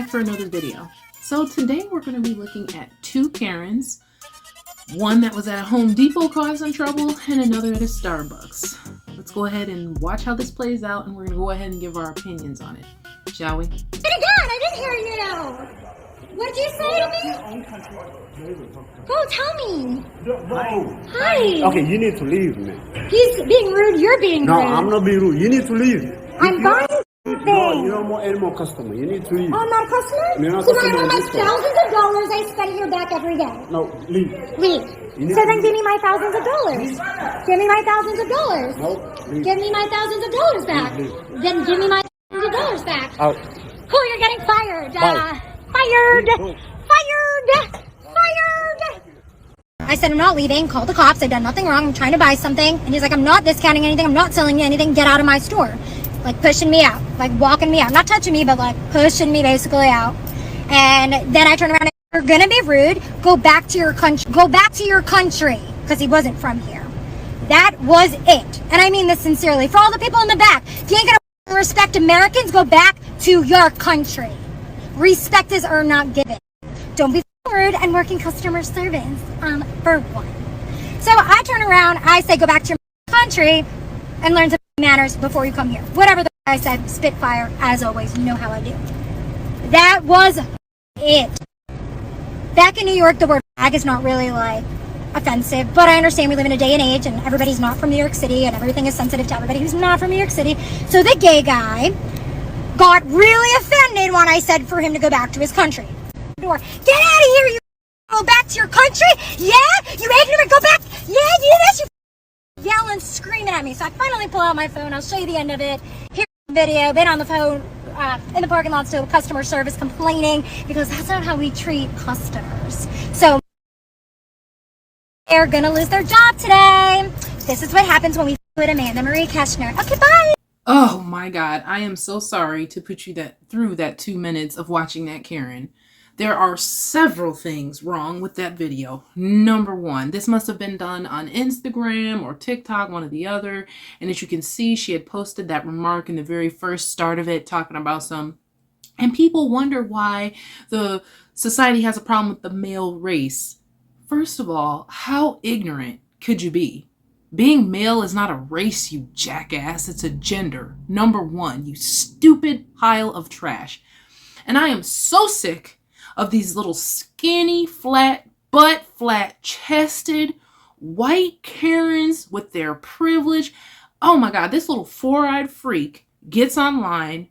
back for another video. So today we're going to be looking at two Karens. One that was at a Home Depot causing trouble and another at a Starbucks. Let's go ahead and watch how this plays out, and we're going to go ahead and give our opinions on it. Shall we? And again, I didn't hear you. What did you say to me? Go tell me. No. Hi. Okay, you need to leave, man. He's being rude. You're being No, rude. I'm not being rude. You need to leave. I'm buying something. No, you're not any more customer. You need to leave. I'm not a customer? You're not So customer I in want my this store. thousands of dollars I spend here back every day. No, leave. Leave. You need So to then leave. give me my thousands of dollars. Give me my thousands of dollars. No, leave. Give me my thousands of dollars back. Leave. Then give me my thousands of dollars back. Out. Cool, you're getting fired. Bye. Fired. Go. Fired. Fired. I said, I'm not leaving. Call the cops. I've done nothing wrong. I'm trying to buy something. And he's like, I'm not discounting anything. I'm not selling you anything. Get out of my store. Like pushing me out. Like walking me out. Not touching me, but like pushing me basically out. And then I turn around and you're going to be rude. Go back to your country. Go back to your country. Because he wasn't from here. That was it. And I mean this sincerely. For all the people in the back, if you ain't going to respect Americans, go back to your country. Respect is earned, not given. Don't be rude and work in customer service, for one. So I turn around, I say go back to your country and learn some manners before you come here. Whatever the I said, spitfire, as always, you know how I do. That was it. Back in New York, the word fag is not really like offensive, but I understand we live in a day and age and everybody's not from New York City and everything is sensitive to everybody who's not from New York City. So the gay guy got really offended when I said for him to go back to his country. Get out of here, you go back to your country? Yeah? You ignorant, go back? Yeah, you do this, you yelling, screaming at me. So I finally pull out my phone. I'll show you the end of it. Here's the video. Been on the phone in the parking lot still, customer service complaining because that's not how we treat customers. So they're gonna lose their job today. This is what happens when we with Amanda Marie Keshner. Okay, bye. Oh my God, I am so sorry to put you through that 2 minutes of watching that Karen. There are several things wrong with that video. Number one, this must have been done on Instagram or TikTok, one or the other. And as you can see, she had posted that remark in the very first start of it, talking about some. And people wonder why the society has a problem with the male race. First of all, how ignorant could you be? Being male is not a race, you jackass. It's a gender. Number one, you stupid pile of trash. And I am so sick of these little skinny, flat, chested, white Karens with their privilege. Oh my God, this little four-eyed freak gets online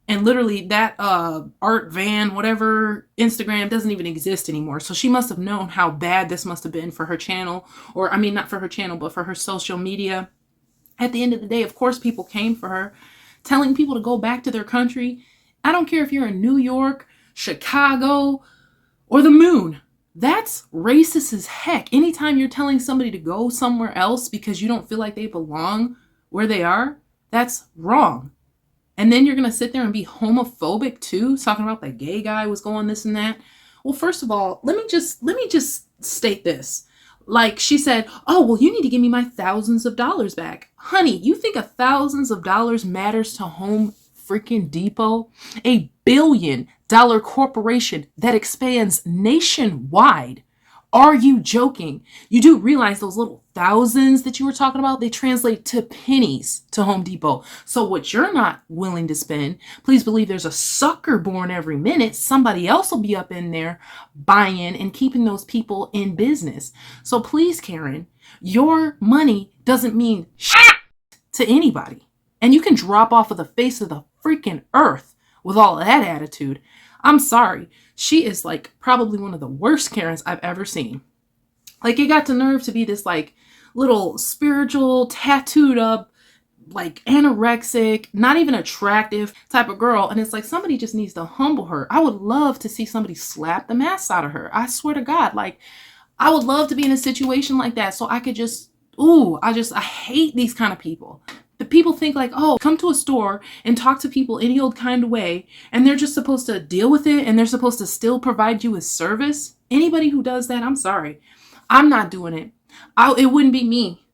and literally that Art Van, whatever, Instagram doesn't even exist anymore. So she must have known how bad this must have been for her channel. Or, I mean, not for her channel, but for her social media. At the end of the day, of course, people came for her, telling people to go back to their country. I don't care if you're in New York, Chicago, or the moon. That's racist as heck. Anytime you're telling somebody to go somewhere else because you don't feel like they belong where they are, that's wrong. And then you're going to sit there and be homophobic too, talking about the gay guy was going this and that. Well, first of all, let me just state this. Like she said, oh, well, you need to give me my thousands of dollars back. Honey, you think thousands of dollars matters to Home freaking Depot? A $1 billion corporation that expands nationwide. Are you joking? You do realize those little thousands that you were talking about, they translate to pennies to Home Depot. So what you're not willing to spend, please believe there's a sucker born every minute. Somebody else will be up in there buying and keeping those people in business. So please, Karen, your money doesn't mean shit to anybody. And you can drop off of the face of the freaking earth with all of that attitude. I'm sorry. She is like probably one of the worst Karens I've ever seen. Like it got the nerve to be this like little spiritual, tattooed up, like anorexic, not even attractive type of girl. And it's like somebody just needs to humble her. I would love to see somebody slap the mess out of her. I swear to God, like I would love to be in a situation like that so I could just, I hate these kind of people. The people think like, oh, come to a store and talk to people any old kind of way, and they're just supposed to deal with it, and they're supposed to still provide you with service. Anybody who does that, I'm sorry. I'm not doing it. It wouldn't be me.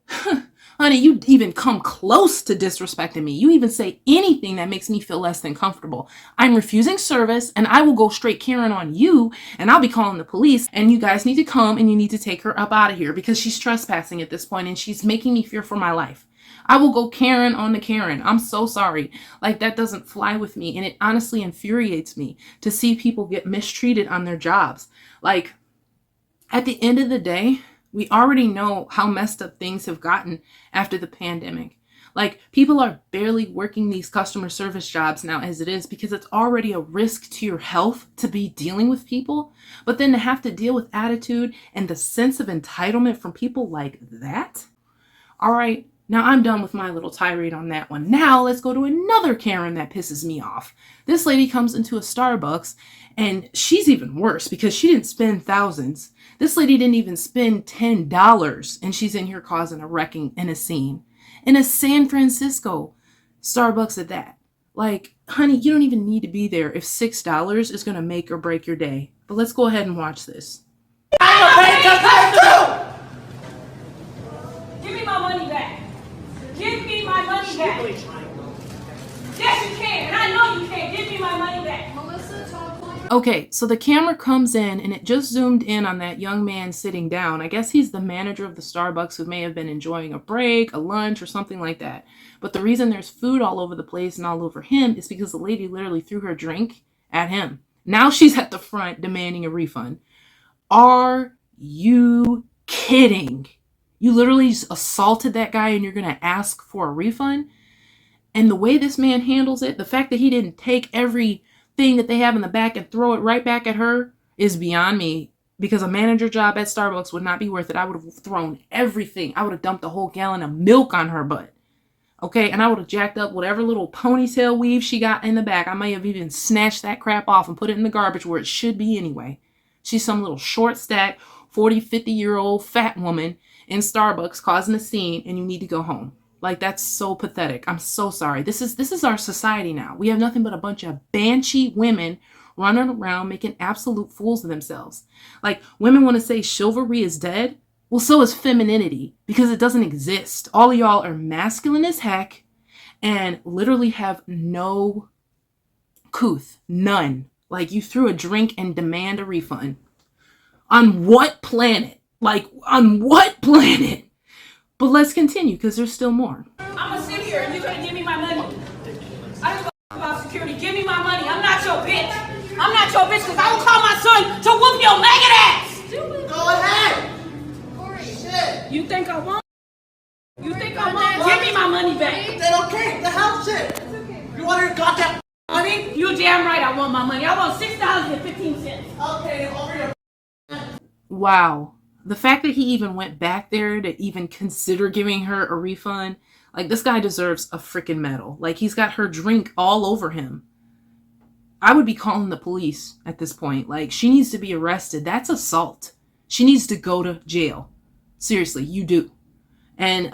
Honey, you even come close to disrespecting me. You even say anything that makes me feel less than comfortable. I'm refusing service and I will go straight Karen on you and I'll be calling the police and you guys need to come and you need to take her up out of here because she's trespassing at this point and she's making me fear for my life. I will go Karen on the Karen. I'm so sorry. Like, that doesn't fly with me. And it honestly infuriates me to see people get mistreated on their jobs. Like, at the end of the day, we already know how messed up things have gotten after the pandemic. Like, people are barely working these customer service jobs now as it is because it's already a risk to your health to be dealing with people. But then to have to deal with attitude and the sense of entitlement from people like that. All right. Now I'm done with my little tirade on that one. Now let's go to another Karen that pisses me off. This lady comes into a Starbucks and she's even worse because she didn't spend thousands. This lady didn't even spend $10 and she's in here causing a wrecking and a scene. In a San Francisco Starbucks at that. Like, honey, you don't even need to be there if $6 is going to make or break your day. But let's go ahead and watch this. Give me my money back. Give me my money back. Yes, you can. And I know you can. Give me my money back. Okay, so the camera comes in and it just zoomed in on that young man sitting down. I guess he's the manager of the Starbucks who may have been enjoying a break, a lunch, or something like that. But the reason there's food all over the place and all over him is because the lady literally threw her drink at him. Now she's at the front demanding a refund. Are you kidding? You literally assaulted that guy and you're going to ask for a refund? And the way this man handles it, the fact that he didn't take everything that they have in the back and throw it right back at her is beyond me. Because a manager job at Starbucks would not be worth it. I would have thrown everything. I would have dumped a whole gallon of milk on her butt. Okay, and I would have jacked up whatever little ponytail weave she got in the back. I might have even snatched that crap off and put it in the garbage where it should be anyway. She's some little short stack, 40, 50-year-old fat woman in Starbucks causing a scene and you need to go home. Like, that's so pathetic. I'm so sorry. This is our society now. We have nothing but a bunch of banshee women running around making absolute fools of themselves. Like, women want to say chivalry is dead. Well, so is femininity because it doesn't exist. All of y'all are masculine as heck and literally have no couth. None. Like, you threw a drink and demand a refund. On what planet? Like, on what planet? But let's continue because there's still more. I'm going to sit here and you're going to give me my money. I don't give a about security. Give me my money. I'm not your bitch. I'm not your bitch because I will call my son to whoop your maggot ass. Go ahead. Shit. You think I won't? You think I won't? Give me my money back. Then okay, the hell shit. You want your goddamn money? You damn right I want my money. I want $6.15. Okay, over your Wow. The fact that he even went back there to even consider giving her a refund, like, this guy deserves a freaking medal. Like, he's got her drink all over him. I would be calling the police at this point. Like, she needs to be arrested. That's assault. She needs to go to jail. Seriously, you do. And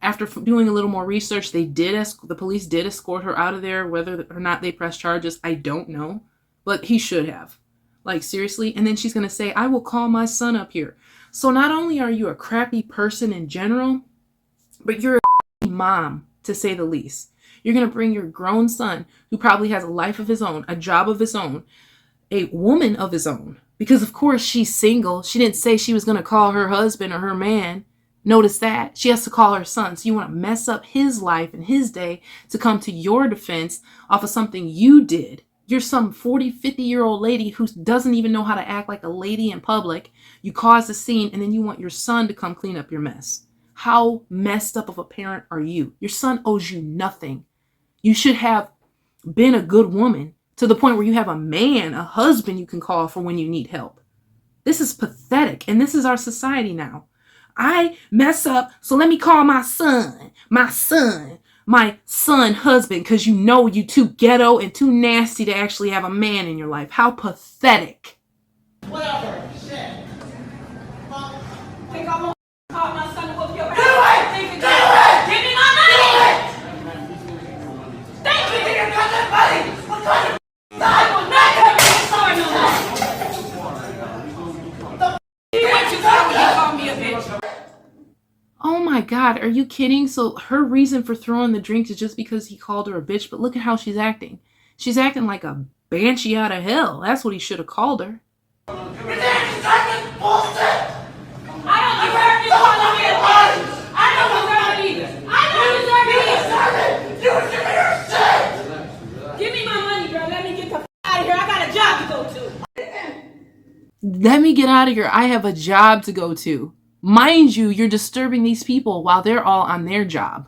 after doing a little more research, the police did escort her out of there. Whether or not they press charges, I don't know. But he should have. Like, seriously? And then she's going to say, I will call my son up here. So not only are you a crappy person in general, but you're a mom, to say the least. You're going to bring your grown son, who probably has a life of his own, a job of his own, a woman of his own. Because, of course, she's single. She didn't say she was going to call her husband or her man. Notice that. She has to call her son. So you want to mess up his life and his day to come to your defense off of something you did. You're some 40, 50-year-old lady who doesn't even know how to act like a lady in public. You cause a scene and then you want your son to come clean up your mess. How messed up of a parent are you? Your son owes you nothing. You should have been a good woman to the point where you have a man, a husband you can call for when you need help. This is pathetic. And this is our society now. I mess up, so let me call my son husband, because you know you too ghetto and too nasty to actually have a man in your life. How pathetic. whatever. Shit. Think I won't call my son to whoop your ass? Do it! Do it! Give me my money! Thank you! Give your goddamn money! What kind of I will not have you sorry no more. What you call me? You call me a bitch. Oh my my God, are you kidding? So her reason for throwing the drinks is just because he called her a bitch, but look at how she's acting. She's acting like a banshee out of hell. That's what he should have called her. Your dad is talking bullshit! I don't deserve you calling me a bitch. I don't deserve it either. I don't deserve it either. You give me your shit! Give me my money, bro. Let me get the out of here. I got a job to go to. Let me get out of here. I have a job to go to. Mind you, you're disturbing these people while they're all on their job.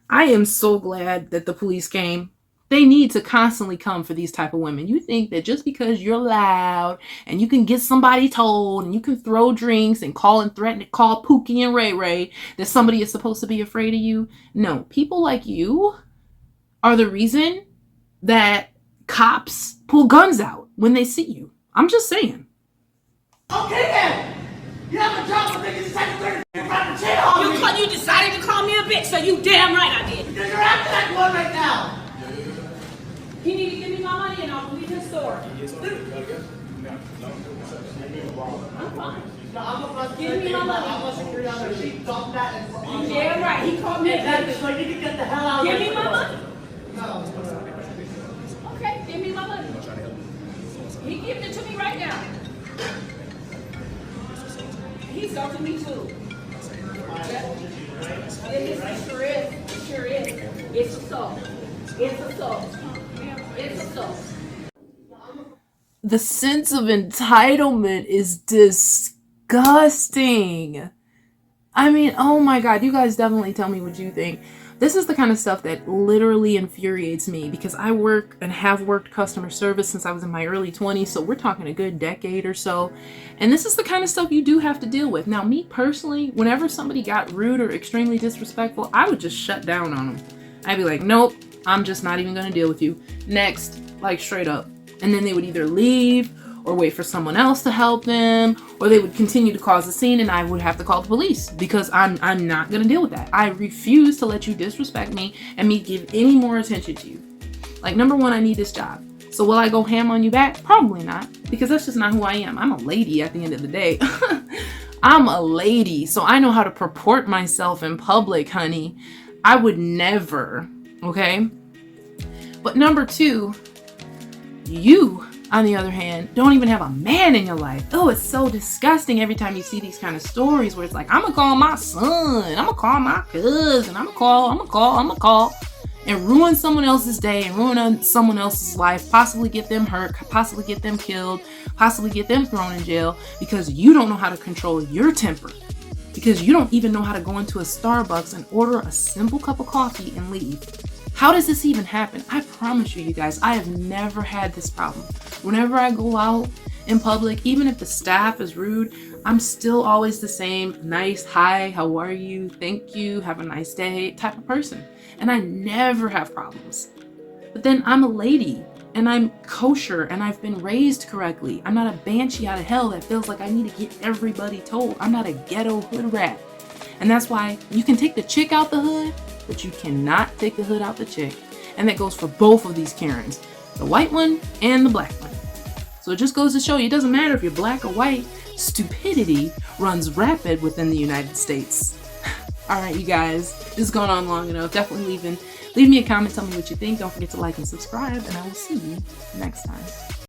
I am so glad that the police came. They need to constantly come for these type of women. You think that just because you're loud and you can get somebody told and you can throw drinks and call and threaten to call Pookie and Ray Ray that somebody is supposed to be afraid of you? No, people like you are the reason that cops pull guns out when they see you. I'm just saying. Okay then! You have a job, but you decided to run the jail on me! You decided to call me a bitch, so you damn right I did. Because you're acting like one right now! He need to give me my money and I'll leave his store. I'm fine. No, I'm gonna Give me my money. I'm gonna security on there. She dumped that and You damn right. He called me a bitch. so you can get the hell out of Give here. me my money. No. Okay, give me my money. He giving it to me right now. He's assaulting me too. It sure is. It sure is. It's assault. It's assault. It's assault. The sense of entitlement is disgusting. I mean, oh my God, you guys definitely tell me what you think. This is the kind of stuff that literally infuriates me because I work and have worked customer service since I was in my early 20s. So we're talking a good decade or so. And this is the kind of stuff you do have to deal with. Now, me personally, whenever somebody got rude or extremely disrespectful, I would just shut down on them. I'd be like, nope, I'm just not even going to deal with you. Next, like straight up. And then they would either leave or wait for someone else to help them, or they would continue to cause a scene and I would have to call the police because I'm not going to deal with that. I refuse to let you disrespect me and me give any more attention to you. Like, number one, I need this job. So will I go ham on you back? Probably not, because that's just not who I am. I'm a lady at the end of the day. I'm a lady, so I know how to purport myself in public, honey. I would never, okay? But number two, you, on the other hand, don't even have a man in your life. Oh, it's so disgusting every time you see these kind of stories where it's like, I'm gonna call my son, I'm gonna call my cousin, I'm gonna call, and ruin someone else's day and ruin someone else's life, possibly get them hurt, possibly get them killed, possibly get them thrown in jail because you don't know how to control your temper. Because you don't even know how to go into a Starbucks and order a simple cup of coffee and leave. How does this even happen? I promise you guys, I have never had this problem. Whenever I go out in public, even if the staff is rude, I'm still always the same nice, hi, how are you, thank you, have a nice day type of person. And I never have problems. But then I'm a lady and I'm kosher and I've been raised correctly. I'm not a banshee out of hell that feels like I need to get everybody told. I'm not a ghetto hood rat. And that's why you can take the chick out the hood, but you cannot take the hood out the chick. And that goes for both of these Karens, the white one and the black one. So it just goes to show you, it doesn't matter if you're black or white, stupidity runs rapid within the United States. All right, you guys, this is going on long enough. Definitely leave me a comment, tell me what you think. Don't forget to like and subscribe, and I will see you next time.